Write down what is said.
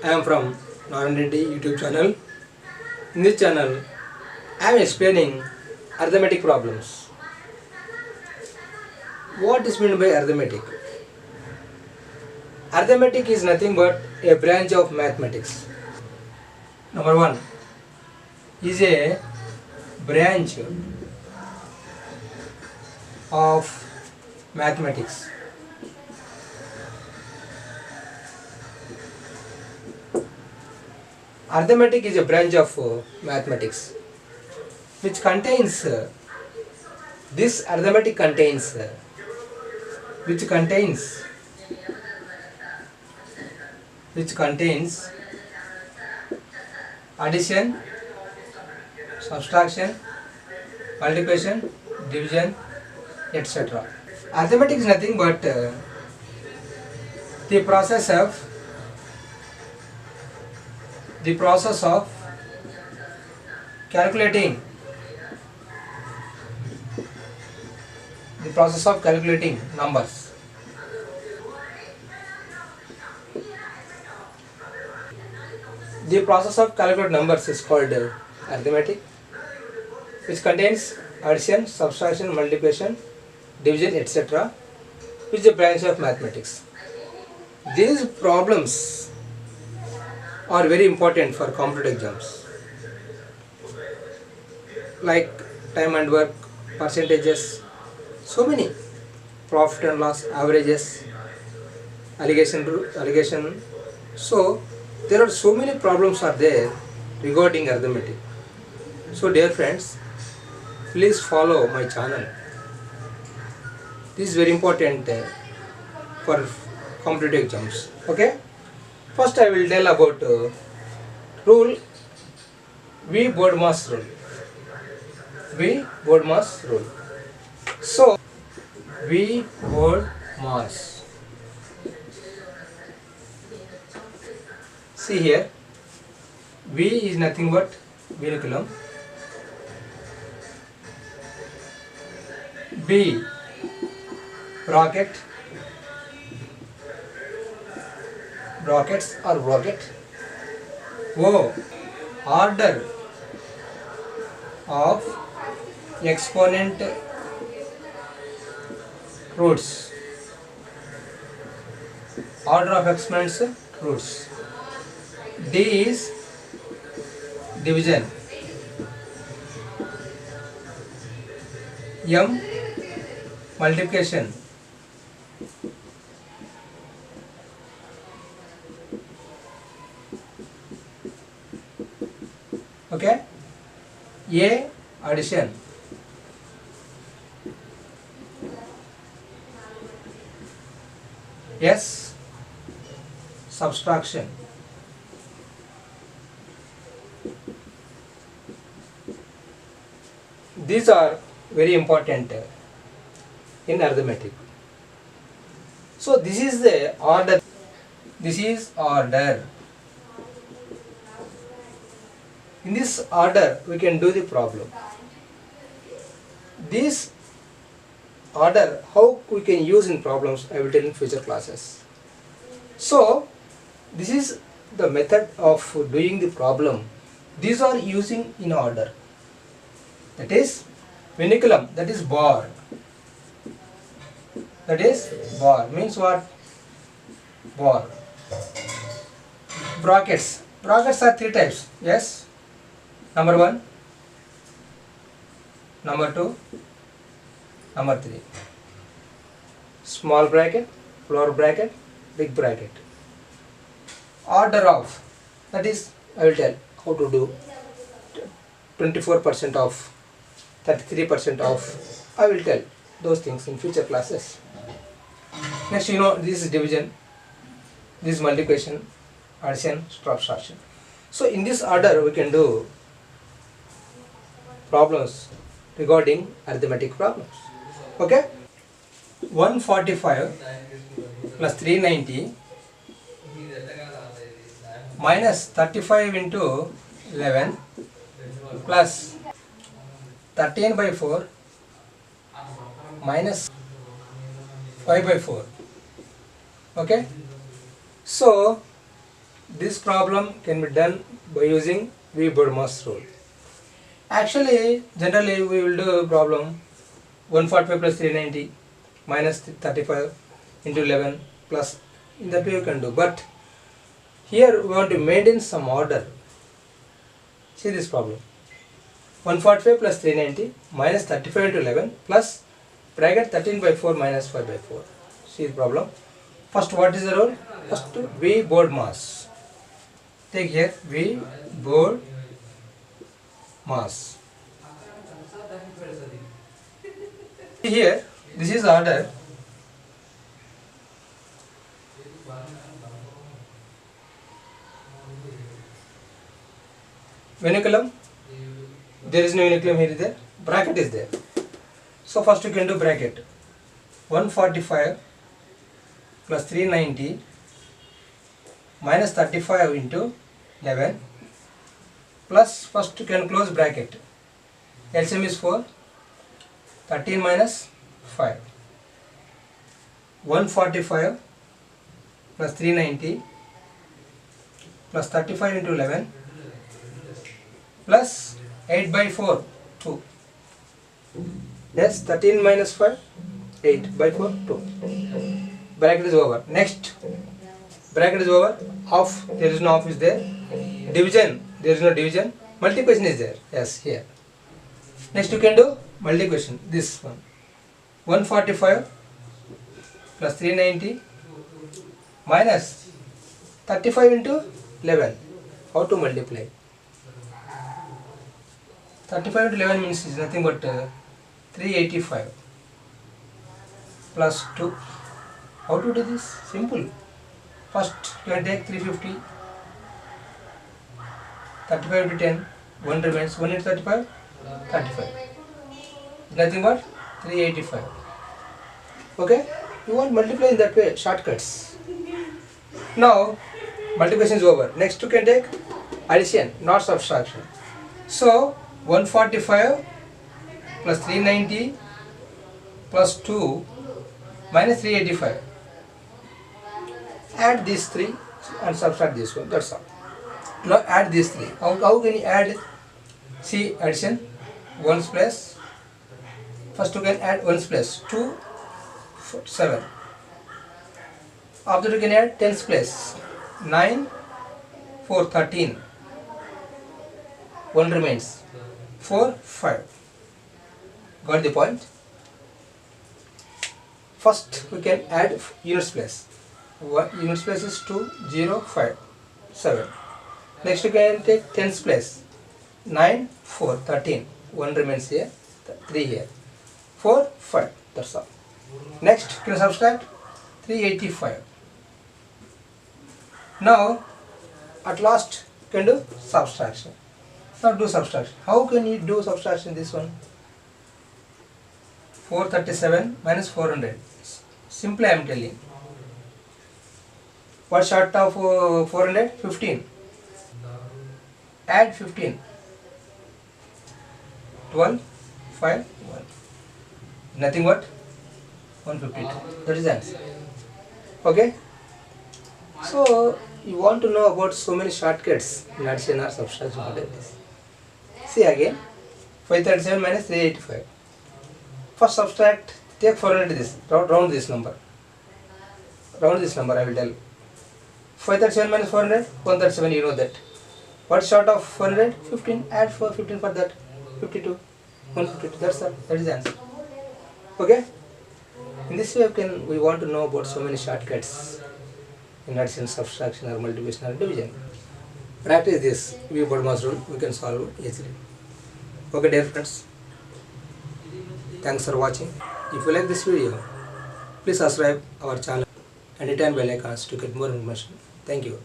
I am from Narayan Reddy YouTube channel. In this channel, I am explaining arithmetic problems. What is meant by arithmetic? Arithmetic is nothing but a branch of mathematics. Number one is a branch of mathematics. Arithmetic is a branch of mathematics which contains this arithmetic contains which contains addition, subtraction, multiplication, division, etc. Arithmetic is nothing but the process of calculating numbers. The process of calculating numbers is called arithmetic, which contains addition, subtraction, multiplication, division, etc., which is a branch of mathematics. These problems are very important for competitive exams, like time and work, percentages, so many, profit and loss, averages, allegation. So there are so many problems are there regarding arithmetic. So dear friends, please follow my channel. This is very important for competitive exams. Okay. First I will tell about rule V-Bodmas rule. V-Bodmas rule. So V-Bodmas. See here, V is nothing but vinculum. B, brackets or bracket. O, order of exponent roots. Order of exponents roots. D is division. M, multiplication. Okay. A, addition. S, subtraction. These are very important in arithmetic. So this is the order. This is order. In this order we can do the problem. This order how we can use in problems I will tell in future classes. So this is the method of doing the problem. These are using in order. That is vinculum, that is bar. That is bar means what? Bar. Brackets. Brackets are three types. Yes. Number 1, number 2, number 3. Small bracket, lower bracket, big bracket. Order of, that is I will tell how to do 24% off, 33% off. I will tell those things in future classes. Next, this is division, this is multiplication, addition, subtraction. So in this order we can do problems regarding arithmetic problems. Okay. 145 plus 390 minus 35 into 11 plus 13 by 4 minus 5 by 4. Okay. So this problem can be done by using V-Bodmas rule. Actually, generally we will do problem 145 plus 390 minus 35 into 11 plus, in that way you can do. But here we want to maintain some order. See this problem. 145 plus 390 minus 35 into 11 plus bracket 13 by 4 minus 5 by 4. See the problem. First, what is the rule? First, V-Bodmas. Take here V-Bodmas. Here, this is order. Vinculum, there is no vinculum here, is there? Bracket is there. So first you can do bracket. 145 plus 390 minus 35 into 11 plus, first you can close bracket. LCM is 4. 13 minus 5. 145 plus 390 plus 35 into 11 plus 8 by 4, 2. Yes, 13 minus 5, 8 by 4, 2. Bracket is over. Next, bracket is over. Half, there is no half is there. Division, there is no division. Multiplication is there. Yes, here. Next you can do multiplication. This one. 145 plus 390 minus 35 into 11. How to multiply? 35 into 11 means is nothing but 385 plus 2. How to do this? Simple. First you can take 350. 35 into 10. 1 remains. 1 into 35. 35. Nothing but 385. Okay? You want multiply in that way. Shortcuts. Now multiplication is over. Next you can take addition, not subtraction. So 145 plus 390 plus 2 minus 385. Add these 3 and subtract this one. That's all. Now add these 3. How can you add? See addition. 1's place. First you can add 1's place. 2, 4, 7. After you can add 10's place. 9, 4, 13. 1 remains. 4, 5. Got the point? First we can add units place. Units place is 2, 0, 5, 7. Next you can take tens place. 9, 4, 13. 1 remains here, 3 here. 4, 5. That's all. Next you can subtract 385. Now at last you can do subtraction. Now do subtraction. How can you do subtraction this one? 437 minus 400. Simply I am telling. What short of 400? 15. Add 15. 12, 5, 1. Nothing but 152. That is the answer. Okay? So you want to know about so many shortcuts in addition or subtraction like this. See again. 537 minus 385. First subtract, take 400 this, round this number. Round this number I will tell. 537 minus 400, 137, you know that. What short of 400? 15, add 15 for that. 52, 152, that is the answer. Okay? In this way we want to know about so many shortcuts in addition, subtraction or multiplication or division. Practice this V-Bodmas rule, we can solve easily. Okay dear friends, thanks for watching. If you like this video, please subscribe our channel and hit on bell icons to get more information. Thank you.